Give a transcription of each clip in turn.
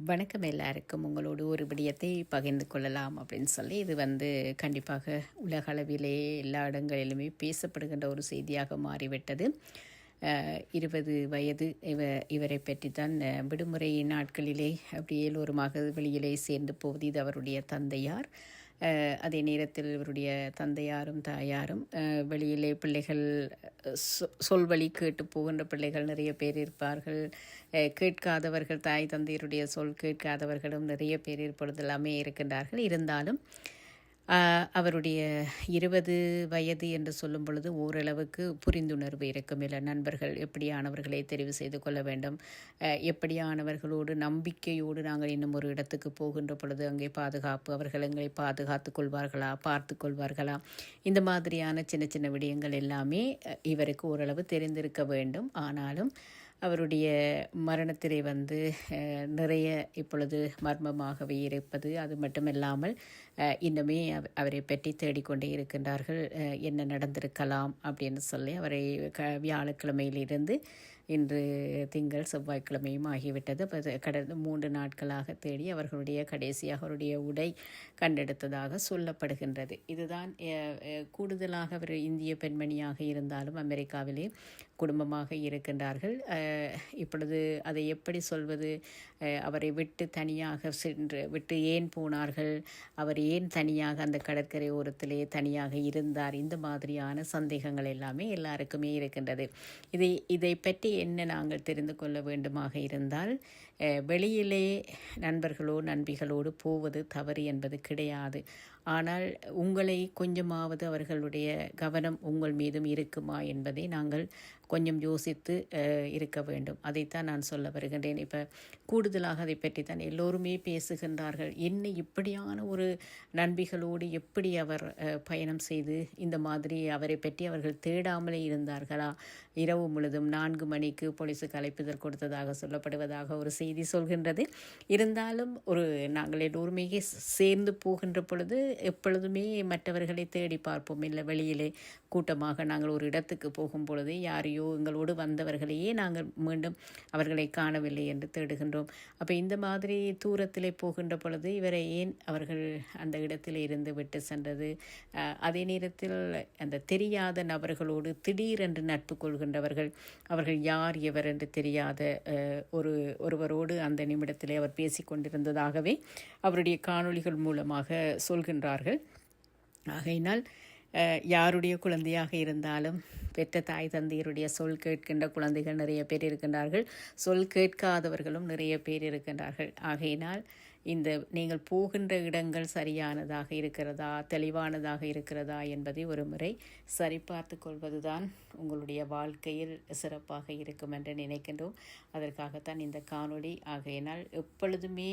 வணக்கம் எல்லாருக்கும். உங்களோடு ஒரு விடயத்தை பகிர்ந்து கொள்ளலாம் அப்படின்னு சொல்லி இது கண்டிப்பாக உலக அளவிலே எல்லா இடங்களிலுமே பேசப்படுகின்ற ஒரு செய்தியாக மாறிவிட்டது. 20 வயது இவரை பற்றி தான் விடுமுறை நாட்களிலே அப்படியே எல்லோருமாக வெளியிலே சேர்ந்து போவது. இது அவருடைய தந்தையார். அதே நேரத்தில் இவருடைய தந்தையாரும் தாயாரும் வெளியிலே பிள்ளைகள் சொல்வழி கேட்டு போகின்ற பிள்ளைகள் நிறைய பேர் இருப்பார்கள். கேட்காதவர்கள், தாய் தந்தையருடைய சொல் கேட்காதவர்களும் நிறைய பேர் இப்பொழுதெல்லாமே இருக்கின்றார்கள். இருந்தாலும் அவருடைய 20 வயது என்று சொல்லும் பொழுது ஓரளவுக்கு புரிந்துணர்வு இருக்கும். இல்லை, நண்பர்கள் எப்படியானவர்களை தெரிவு செய்து கொள்ள வேண்டும், எப்படியானவர்களோடு நம்பிக்கையோடு நாங்கள் இன்னும் ஒரு இடத்துக்கு போகின்ற பொழுது அங்கே பாதுகாப்பு, அவர்கள் எங்களை பாதுகாத்து கொள்வார்களா, பார்த்து கொள்வார்களா, இந்த மாதிரியான சின்ன சின்ன விடயங்கள் எல்லாமே இவருக்கு ஓரளவு தெரிந்திருக்க வேண்டும். ஆனாலும் அவருடைய மரணத்திலே நிறைய இப்பொழுது மர்மமாகவே இருப்பது. அது மட்டுமில்லாமல் இன்னுமே அவரை பற்றி தேடிக்கொண்டே இருக்கின்றார்கள். என்ன நடந்திருக்கலாம் அப்படின்னு சொல்லி அவரை வியாழக்கிழமையிலிருந்து இன்று திங்கள் செவ்வாய்க்கிழமையும் ஆகிவிட்டது. கடந்த 3 நாட்களாக தேடி கடைசியாக அவருடைய உடை கண்டெடுத்ததாக சொல்லப்படுகின்றது. இதுதான் கூடுதலாக அவர் இந்திய பெண்மணியாக இருந்தாலும் அமெரிக்காவிலே குடும்பமாக இருக்கின்றார்கள். இப்பொழுது அதை எப்படி சொல்வது, அவரை விட்டு தனியாக விட்டு ஏன் போனார்கள், அவர் ஏன் தனியாக அந்த கடற்கரை ஓரத்திலே தனியாக இருந்தார், இந்த மாதிரியான சந்தேகங்கள் எல்லாமே எல்லாருக்குமே இருக்கின்றது. இதை பற்றி என்ன நாங்கள் தெரிந்து கொள்ள வேண்டுமாக இருந்தால், வெளியிலே நண்பர்களோ நண்பிகளோடு போவது தவறு என்பது கிடையாது. ஆனால் உங்களை கொஞ்சமாவது அவர்களுடைய கவனம் உங்கள் மீதும் இருக்குமா என்பதை நாங்கள் கொஞ்சம் யோசித்து இருக்க வேண்டும். அதைத்தான் நான் சொல்ல வருகின்றேன். இப்போ கூடுதலாக அதை பற்றி தான் எல்லோருமே பேசுகின்றார்கள். என்ன இப்படியான ஒரு நண்பிகளோடு எப்படி அவர் பயணம் செய்து இந்த மாதிரி அவரை பற்றி அவர்கள் தேடாமலே இருந்தார்களா? இரவு முழுதும் 4 மணிக்கு போலீஸுக்கு அழைப்புதல் கொடுத்ததாக சொல்லப்படுவதாக ஒரு செய்தி சொல்கின்றது. இருந்தாலும் நாங்கள் எல்லோருமே சேர்ந்து போகின்ற பொழுது எப்பொழுதுமே மற்றவர்களை தேடி பார்ப்போம். இல்லை, வெளியிலே கூட்டமாக நாங்கள் ஒரு இடத்துக்கு போகும் பொழுது யாரையோ எங்களோடு வந்தவர்களையே நாங்கள் மீண்டும் அவர்களை காணவில்லை என்று தேடுகின்றோம். அப்போ இந்த மாதிரி தூரத்திலே போகின்ற பொழுது இவரை ஏன் அவர்கள் அந்த இடத்தில் இருந்து விட்டு சென்றது? அதே நேரத்தில் அந்த தெரியாத நபர்களோடு திடீரென்று நட்பு கொள்கின்றவர்கள், அவர்கள் யார் எவர் என்று தெரியாத ஒருவரோடு அந்த நிமிடத்திலே அவர் பேசிக்கொண்டிருந்ததாகவே அவருடைய காணொளிகள் மூலமாக சொல்கின்றார்கள். ஆகையினால் யாருடைய குழந்தையாக இருந்தாலும் பெற்ற தாய் தந்தையருடைய சொல் கேட்கின்ற குழந்தைகள் நிறைய பேர் இருக்கின்றார்கள், சொல் கேட்காதவர்களும் நிறைய பேர் இருக்கின்றார்கள். ஆகையினால் நீங்கள் போகின்ற இடங்கள் சரியானதாக இருக்கிறதா, தெளிவானதாக இருக்கிறதா என்பதை ஒரு முறை சரிபார்த்து கொள்வதுதான் உங்களுடைய வாழ்க்கையில் சிறப்பாக இருக்கும் என்று நினைக்கின்றோம். அதற்காகத்தான் இந்த காணொளி. ஆகையினால் எப்பொழுதுமே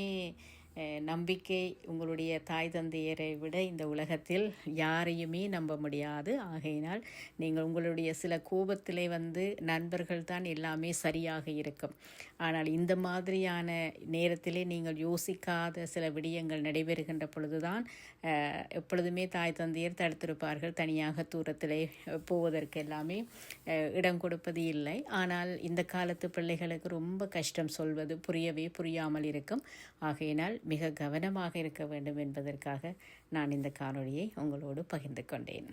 நம்பிக்கை, உங்களுடைய தாய் தந்தையரை விட இந்த உலகத்தில் யாரையுமே நம்ப முடியாது. ஆகையினால் நீங்கள் உங்களுடைய சில கோபத்திலே நண்பர்கள் தான் எல்லாமே சரியாக இருக்கும். ஆனால் இந்த மாதிரியான நேரத்திலே நீங்கள் யோசிக்காத சில விடயங்கள் நடைபெறுகின்ற பொழுதுதான் எப்பொழுதுமே தாய் தந்தையர் தடுத்திருப்பார்கள். தனியாக தூரத்திலே போவதற்கு எல்லாமே இடம் கொடுப்பது இல்லை. ஆனால் இந்த காலத்து பிள்ளைகளுக்கு ரொம்ப கஷ்டம், சொல்வது புரியாமல் இருக்கும். ஆகையினால் மிக கவனமாக இருக்க வேண்டும் என்பதற்காக நான் இந்த காணொளியை உங்களோடு பகிர்ந்து கொண்டேன்.